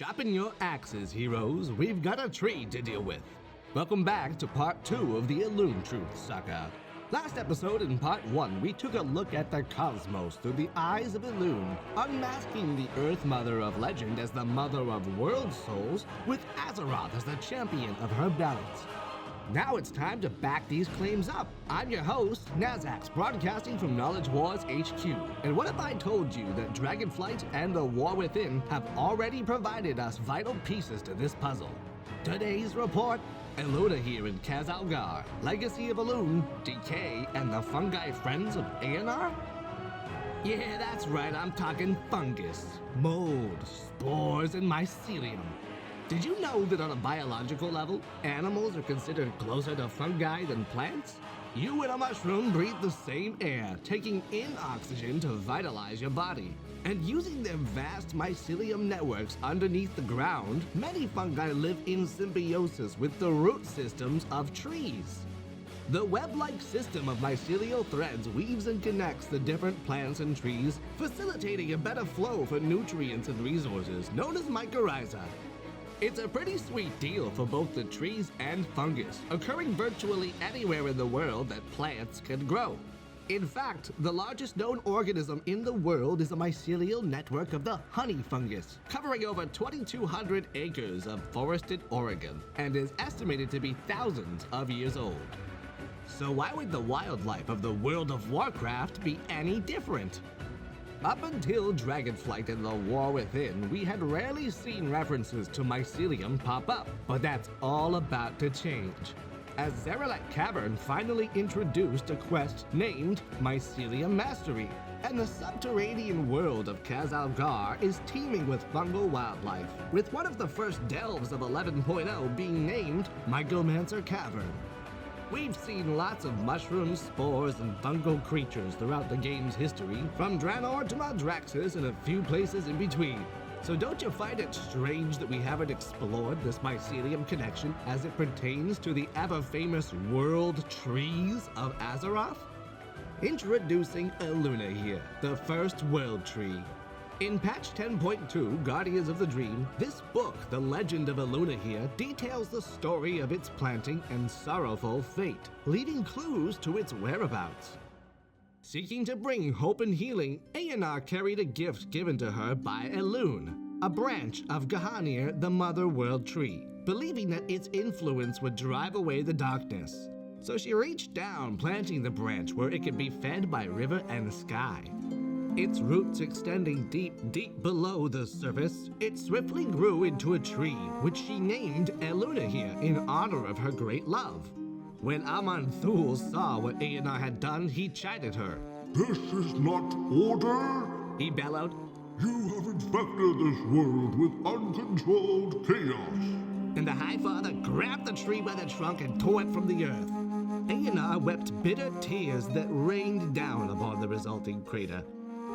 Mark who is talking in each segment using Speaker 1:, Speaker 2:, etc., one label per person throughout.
Speaker 1: Sharpen your axes, heroes. We've got a tree to deal with. Welcome back to part 2 of the Elune Truth Saga. Last episode, in part 1, we took a look at the cosmos through the eyes of Elune, unmasking the Earth Mother of legend as the mother of world souls, with Azeroth as the champion of her balance. Now it's time to back these claims up. I'm your host, Nazax, broadcasting from Knowledge Wars HQ. And what if I told you that Dragonflight and the War Within have already provided us vital pieces to this puzzle? Today's report: Elun'Ahir and Khaz Algar, Legacy of Elune, Decay, and the Fungi Friends of Elun'Ahir? Yeah, that's right, I'm talking fungus, mold, spores, and mycelium. Did you know that on a biological level, animals are considered closer to fungi than plants? You and a mushroom breathe the same air, taking in oxygen to vitalize your body. And using their vast mycelium networks underneath the ground, many fungi live in symbiosis with the root systems of trees. The web-like system of mycelial threads weaves and connects the different plants and trees, facilitating a better flow for nutrients and resources, known as mycorrhiza. It's a pretty sweet deal for both the trees and fungus, occurring virtually anywhere in the world that plants can grow. In fact, the largest known organism in the world is a mycelial network of the honey fungus, covering over 2,200 acres of forested Oregon, and is estimated to be thousands of years old. So why would the wildlife of the world of Warcraft be any different? Up until Dragonflight and the War Within, we had rarely seen references to mycelium pop up, but that's all about to change, as Zeralek Cavern finally introduced a quest named Mycelium Mastery, and the subterranean world of Khaz Algar is teeming with fungal wildlife, with one of the first delves of 11.0 being named Mycomancer Cavern. We've seen lots of mushrooms, spores, and fungal creatures throughout the game's history, from Draenor to Maldraxxus and a few places in between. So don't you find it strange that we haven't explored this mycelium connection as it pertains to the ever-famous world trees of Azeroth? Introducing Elun'Ahir, the first world tree. In patch 10.2, Guardians of the Dream, this book, The Legend of Elun'Ahir, details the story of its planting and sorrowful fate, leaving clues to its whereabouts. Seeking to bring hope and healing, Elun'Ahir carried a gift given to her by Elune, a branch of G'Hanir, the Mother World Tree, believing that its influence would drive away the darkness. So she reached down, planting the branch where it could be fed by river and sky. Its roots extending deep, deep below the surface, it swiftly grew into a tree, which she named Elun'Ahir in honor of her great love. When Aman'Thul saw what Elun'Ahir had done, he chided her.
Speaker 2: "This is not order,"
Speaker 1: he bellowed.
Speaker 2: "You have infected this world with uncontrolled chaos."
Speaker 1: And the High Father grabbed the tree by the trunk and tore it from the earth. Elun'Ahir wept bitter tears that rained down upon the resulting crater.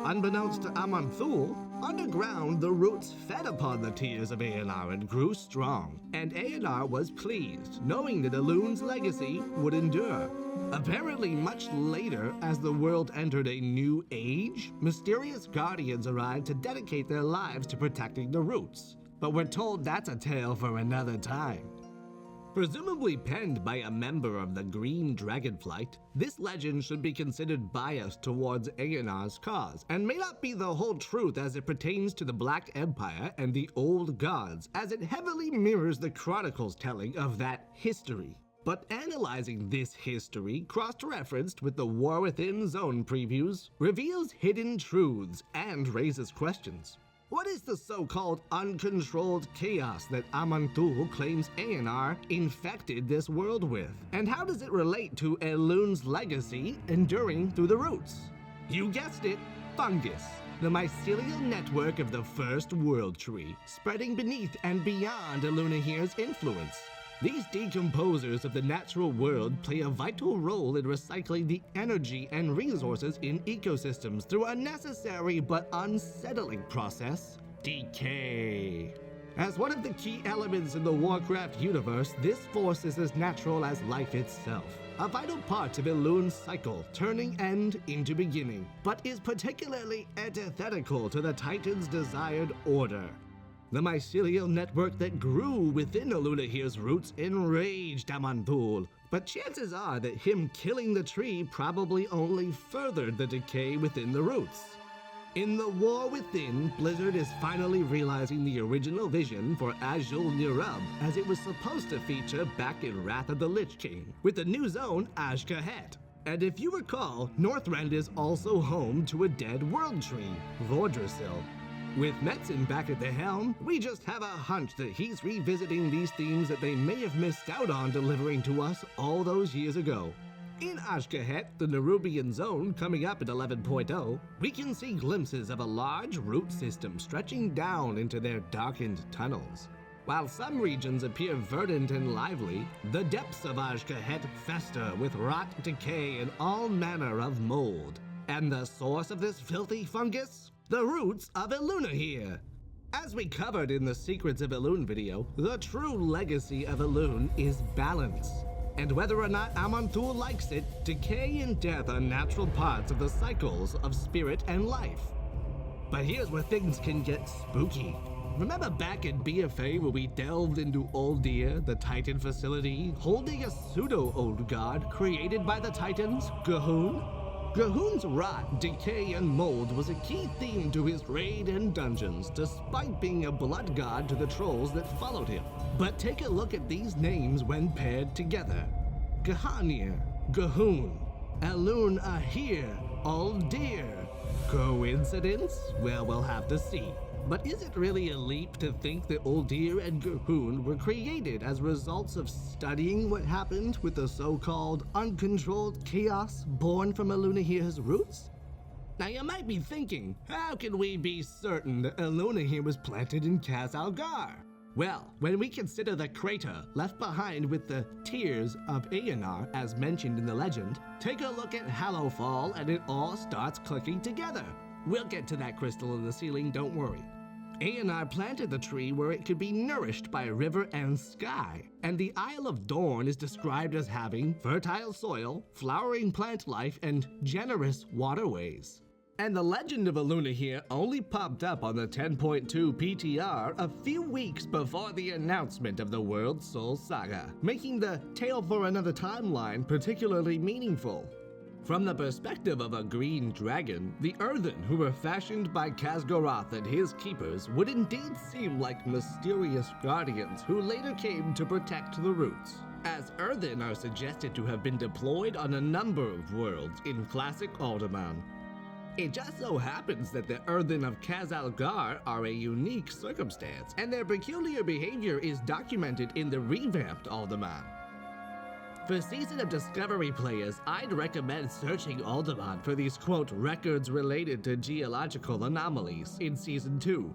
Speaker 1: Unbeknownst to Aman'Thul, underground the roots fed upon the tears of Elun'Ahir and grew strong, and Elun'Ahir was pleased, knowing that Elune's legacy would endure. Apparently much later, as the world entered a new age, mysterious guardians arrived to dedicate their lives to protecting the roots. But we're told that's a tale for another time. Presumably penned by a member of the Green Dragonflight, this legend should be considered biased towards Elun'Ahir's cause, and may not be the whole truth as it pertains to the Black Empire and the Old Gods, as it heavily mirrors the Chronicles' telling of that history. But analyzing this history, cross-referenced with the War Within zone previews, reveals hidden truths and raises questions. What is the so-called uncontrolled chaos that Aman'Thul claims Elun'Ahir infected this world with? And how does it relate to Elune's legacy enduring through the roots? You guessed it, fungus, the mycelial network of the first world tree, spreading beneath and beyond Elun'Ahir's influence. These decomposers of the natural world play a vital role in recycling the energy and resources in ecosystems through a necessary but unsettling process: decay. As one of the key elements in the Warcraft universe, this force is as natural as life itself, a vital part of Elune's cycle, turning end into beginning, but is particularly antithetical to the Titan's desired order. The mycelial network that grew within Elun'Ahir's roots enraged Aman'Thul, but chances are that him killing the tree probably only furthered the decay within the roots. In the war within, Blizzard is finally realizing the original vision for Azj-Nerub as it was supposed to feature back in Wrath of the Lich King, with the new zone Azj-Kahet. And if you recall, Northrend is also home to a dead world tree, Vordrasil. With Metzen back at the helm, we just have a hunch that he's revisiting these themes that they may have missed out on delivering to us all those years ago. In Azj-Kahet, the Nerubian zone coming up at 11.0, we can see glimpses of a large root system stretching down into their darkened tunnels. While some regions appear verdant and lively, the depths of Azj-Kahet fester with rot, decay, and all manner of mold. And the source of this filthy fungus? The roots of Elun'Ahir. As we covered in the Secrets of Elune video, the true legacy of Elune is balance. And whether or not Aman'Thul likes it, decay and death are natural parts of the cycles of spirit and life. But here's where things can get spooky. Remember back in BFA where we delved into Uldir, the Titan facility, holding a pseudo-old god created by the Titans, G'huun? G'huun's rot, decay, and mold was a key theme to his raid and dungeons, despite being a blood god to the trolls that followed him. But take a look at these names when paired together. G'hanir, G'huun, Elun'Ahir, Uldir. Coincidence? Well, we'll have to see. But is it really a leap to think that Uldir and G'huun were created as results of studying what happened with the so-called uncontrolled chaos born from Elun'Ahir's roots? Now you might be thinking, how can we be certain that Elun'Ahir was planted in Khaz Algar? Well, when we consider the crater left behind with the Tears of Eonar as mentioned in the legend, take a look at Hallowfall and it all starts clicking together. We'll get to that crystal in the ceiling, don't worry. Eonar planted the tree where it could be nourished by river and sky, and the Isle of Dorn is described as having fertile soil, flowering plant life, and generous waterways. And the Legend of Elun'Ahir only popped up on the 10.2 PTR a few weeks before the announcement of the Worldsoul saga, making the Tale for Another Timeline particularly meaningful. From the perspective of a green dragon, the Earthen who were fashioned by Khaz'Goroth and his keepers would indeed seem like mysterious guardians who later came to protect the roots, as Earthen are suggested to have been deployed on a number of worlds in classic Alderman. It just so happens that the Earthen of Khaz Algar are a unique circumstance, and their peculiar behavior is documented in the revamped Alderman. For Season of Discovery players, I'd recommend searching Alderman for these, quote, records related to geological anomalies in Season 2.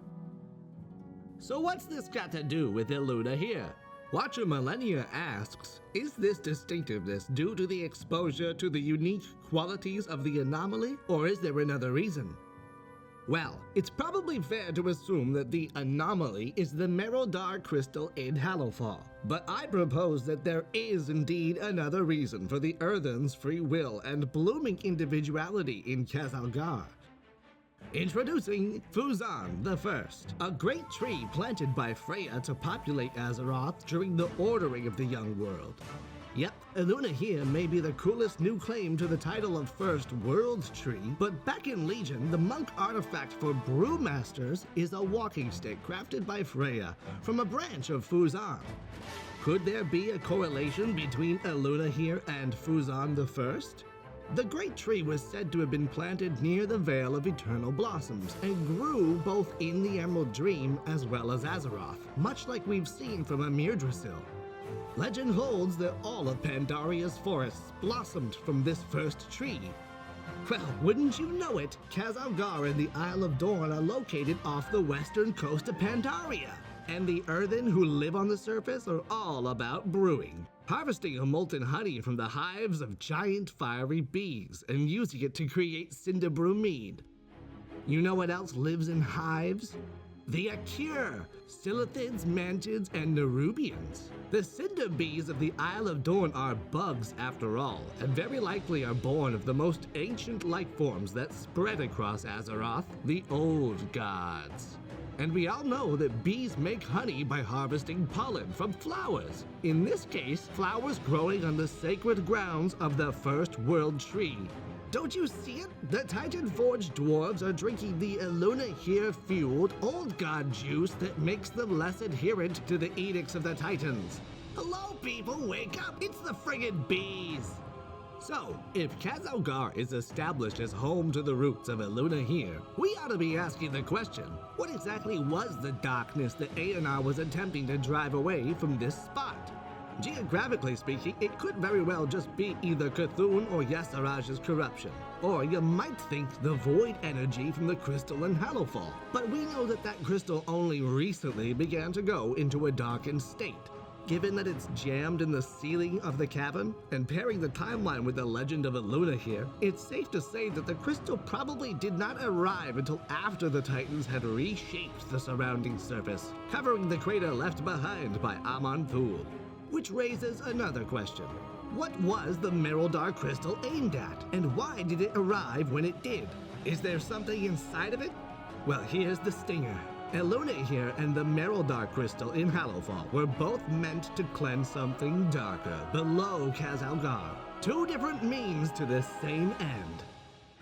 Speaker 1: So what's this got to do with Elun'Ahir? Watcher Millennia asks, is this distinctiveness due to the exposure to the unique qualities of the anomaly, or is there another reason? Well, it's probably fair to assume that the anomaly is the Merodar crystal in Hallowfall, but I propose that there is indeed another reason for the Earthen's free will and blooming individuality in Khaz Algar. Introducing Fuzan the First, a great tree planted by Freya to populate Azeroth during the ordering of the young world. Yep, Elun'Ahir may be the coolest new claim to the title of First World Tree, but back in Legion, the monk artifact for Brewmasters is a walking stick crafted by Freya from a branch of Fuzan. Could there be a correlation between Elun'Ahir and Fuzan the First? The great tree was said to have been planted near the Vale of Eternal Blossoms and grew both in the Emerald Dream as well as Azeroth, much like we've seen from Yggdrasil. Legend holds that all of Pandaria's forests blossomed from this first tree. Well, wouldn't you know it, Khaz Algar and the Isle of Dorn are located off the western coast of Pandaria, and the Earthen who live on the surface are all about brewing, harvesting a molten honey from the hives of giant fiery bees and using it to create Cinder-Brew mead. You know what else lives in hives? The Akir, Silithids, Mantids, and Nerubians. The Cinder-Bees of the Isle of Dorn are bugs after all, and very likely are born of the most ancient life forms that spread across Azeroth, the Old Gods. And we all know that bees make honey by harvesting pollen from flowers. In this case, flowers growing on the sacred grounds of the First World Tree. Don't you see it? The Titan-forged dwarves are drinking the Elun'Ahir-fueled Old God juice that makes them less adherent to the edicts of the Titans. Hello, people, wake up! It's the friggin' bees! So, if Khaz Algar is established as home to the roots of Elun'Ahir, we ought to be asking the question, what exactly was the darkness that Eonar was attempting to drive away from this spot? Geographically speaking, it could very well just be either Cthulhu or Yasaraj's corruption. Or you might think the void energy from the crystal in Hallowfall. But we know that that crystal only recently began to go into a darkened state. Given that it's jammed in the ceiling of the cavern, and pairing the timeline with the Legend of Elun'Ahir, it's safe to say that the crystal probably did not arrive until after the Titans had reshaped the surrounding surface, covering the crater left behind by Aman-Thul. Which raises another question. What was the Mereldar crystal aimed at, and why did it arrive when it did? Is there something inside of it? Well, here's the stinger. Elun'Ahir and the Mereldar crystal in Hallowfall were both meant to cleanse something darker below Khaz Algar. Two different means to the same end.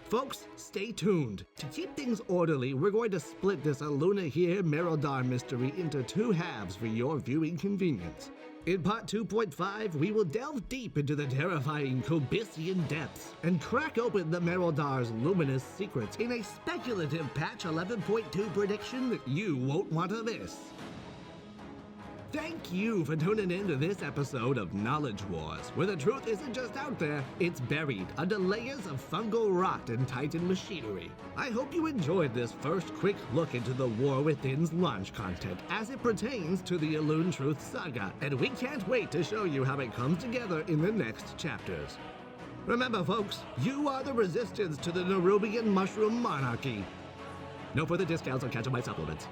Speaker 1: Folks, stay tuned. To keep things orderly, we're going to split this Elun'Ahir Mereldar mystery into two halves for your viewing convenience. In part 2.5, we will delve deep into the terrifying Cobisian depths and crack open the Mereldar's luminous secrets in a speculative patch 11.2 prediction that you won't want to miss. Thank you for tuning in to this episode of Knowledge Wars, where the truth isn't just out there, it's buried under layers of fungal rot and Titan machinery. I hope you enjoyed this first quick look into the War Within's launch content as it pertains to the Elune Truth Saga, and we can't wait to show you how it comes together in the next chapters. Remember, folks, you are the resistance to the Nerubian Mushroom Monarchy. No further discounts on Catch-A-My supplements.